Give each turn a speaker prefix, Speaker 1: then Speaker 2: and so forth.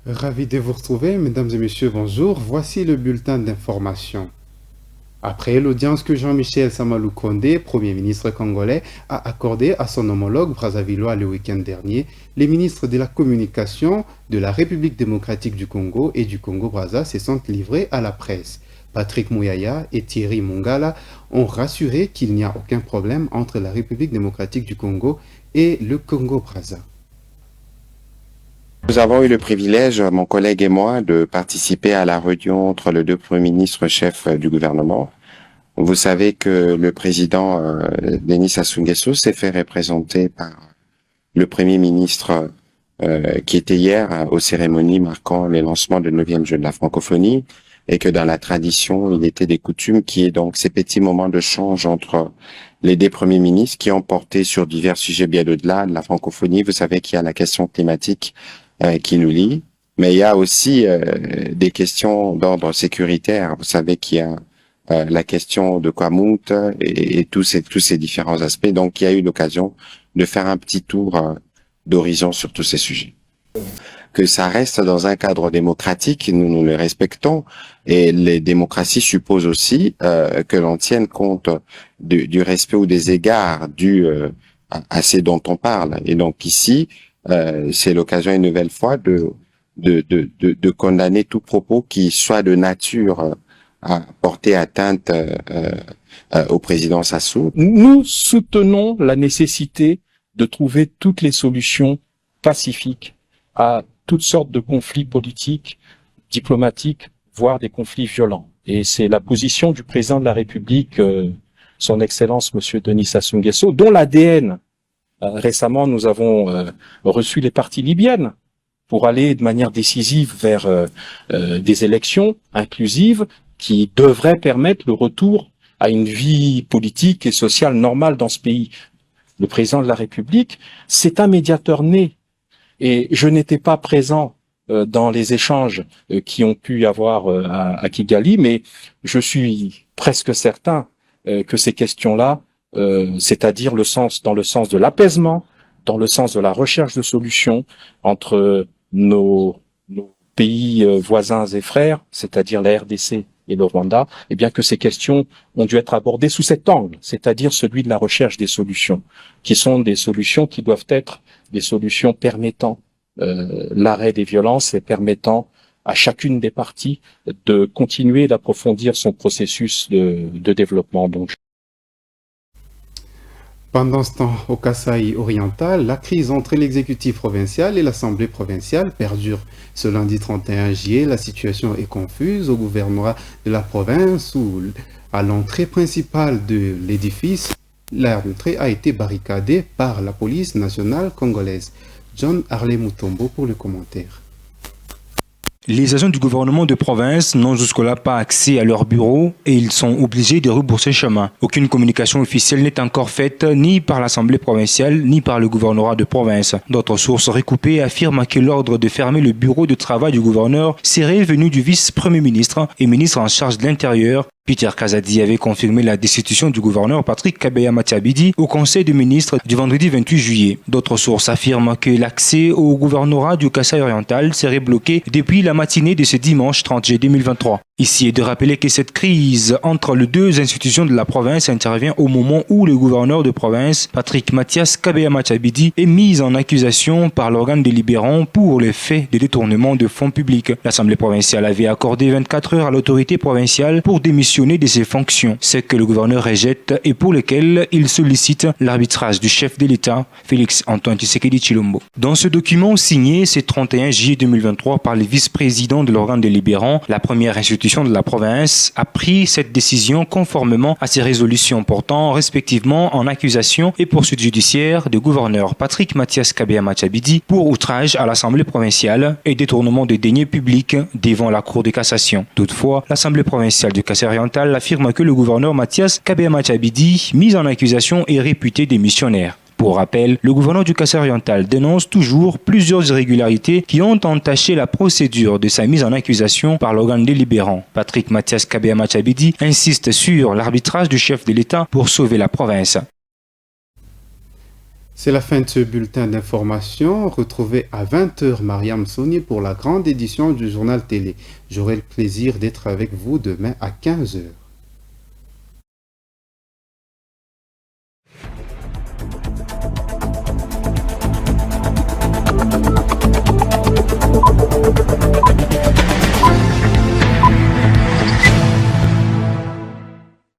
Speaker 1: Ravi de vous retrouver, mesdames et messieurs, bonjour. Voici le bulletin d'information. Après l'audience que Jean-Michel Samalou Kondé, Premier ministre congolais, a accordée à son homologue brassavillois le week-end dernier, les ministres de la Communication de la République démocratique du Congo et du Congo-Brazza se sont livrés à la presse. Patrick Mouyaya et Thierry Mongala ont rassuré qu'il n'y a aucun problème entre la République démocratique du Congo et le Congo-Brazza.
Speaker 2: Nous avons eu le privilège, mon collègue et moi, de participer à la réunion entre les deux premiers ministres chefs du gouvernement. Vous savez que le président Denis Sassou Nguesso s'est fait représenter par le premier ministre qui était hier aux cérémonies marquant les lancements de 9e Jeux de la francophonie, et que dans la tradition, il était des coutumes qui est donc ces petits moments de change entre les deux premiers ministres qui ont porté sur divers sujets bien au-delà de la francophonie. Vous savez qu'il y a la question climatique qui nous lie, mais il y a aussi des questions d'ordre sécuritaire. Vous savez qu'il y a la question de Kwamount et tous ces différents aspects. Donc, il y a eu l'occasion de faire un petit tour d'horizon sur tous ces sujets. Que ça reste dans un cadre démocratique, nous le respectons, et les démocraties supposent aussi que l'on tienne compte du respect ou des égards dus à ce dont on parle. Et donc ici, c'est l'occasion une nouvelle fois de condamner tout propos qui soit de nature à porter atteinte au président Sassou.
Speaker 3: Nous soutenons la nécessité de trouver toutes les solutions pacifiques à toutes sortes de conflits politiques, diplomatiques, voire des conflits violents. Et c'est la position du président de la République, son Excellence Monsieur Denis Sassou Nguesso, dont l'ADN. Récemment, nous avons reçu les parties libyennes pour aller de manière décisive vers des élections inclusives qui devraient permettre le retour à une vie politique et sociale normale dans ce pays. Le président de la République, c'est un médiateur né. Et je n'étais pas présent dans les échanges qui ont pu y avoir à Kigali, mais je suis presque certain que ces questions-là, c'est-à-dire dans le sens de l'apaisement, dans le sens de la recherche de solutions entre nos pays voisins et frères, c'est-à-dire la RDC et le Rwanda, eh bien que ces questions ont dû être abordées sous cet angle, c'est-à-dire celui de la recherche des solutions, qui sont des solutions qui doivent être des solutions permettant l'arrêt des violences et permettant à chacune des parties de continuer d'approfondir son processus de développement. Donc,
Speaker 1: Pendant ce temps, au Kasaï oriental, la crise entre l'exécutif provincial et l'Assemblée provinciale perdure. Ce lundi 31 juillet, la situation est confuse au gouvernorat de la province où, à l'entrée principale de l'édifice, l'entrée a été barricadée par la police nationale congolaise. John Harley Mutombo pour le commentaire.
Speaker 4: Les agents du gouvernement de province n'ont jusque-là pas accès à leur bureau et ils sont obligés de rebourser chemin. Aucune communication officielle n'est encore faite ni par l'Assemblée provinciale ni par le gouvernorat de province. D'autres sources recoupées affirment que l'ordre de fermer le bureau de travail du gouverneur serait venu du vice-premier ministre et ministre en charge de l'Intérieur. Peter Kazadi avait confirmé la destitution du gouverneur Patrick Kabeya Mathiabidi au Conseil des ministres du vendredi 28 juillet. D'autres sources affirment que l'accès au gouvernorat du Kasaï oriental serait bloqué depuis la matinée de ce dimanche 30 juillet 2023. Ici est de rappeler que cette crise entre les deux institutions de la province intervient au moment où le gouverneur de province, Patrick Mathias Kabeya Mathiabidi, est mis en accusation par l'organe délibérant pour les faits de détournement de fonds publics. L'Assemblée provinciale avait accordé 24 heures à l'autorité provinciale pour démissionner de ses fonctions, ce que le gouverneur rejette et pour lequel il sollicite l'arbitrage du chef de l'État, Félix Antoine Tshisekedi Tshilombo. Dans ce document signé ce 31 juillet 2023 par le vice-président de l'organe délibérant, la première institution de la province a pris cette décision conformément à ses résolutions portant respectivement en accusation et poursuite judiciaire du gouverneur Patrick Mathias Kabeya Mathiabidi pour outrage à l'Assemblée provinciale et détournement de deniers publics devant la Cour de cassation. Toutefois, l'Assemblée provinciale du Kasaï oriental affirme que le gouverneur Mathias Kabeya Mathiabidi, mis en accusation, est réputé démissionnaire. Pour rappel, le gouverneur du Kasaï oriental dénonce toujours plusieurs irrégularités qui ont entaché la procédure de sa mise en accusation par l'organe délibérant. Patrick Mathias Kabeya Mathiabidi insiste sur l'arbitrage du chef de l'État pour sauver la province.
Speaker 1: C'est la fin de ce bulletin d'information. Retrouvez à 20h Mariam Souni pour la grande édition du journal télé. J'aurai le plaisir d'être avec vous demain à 15h.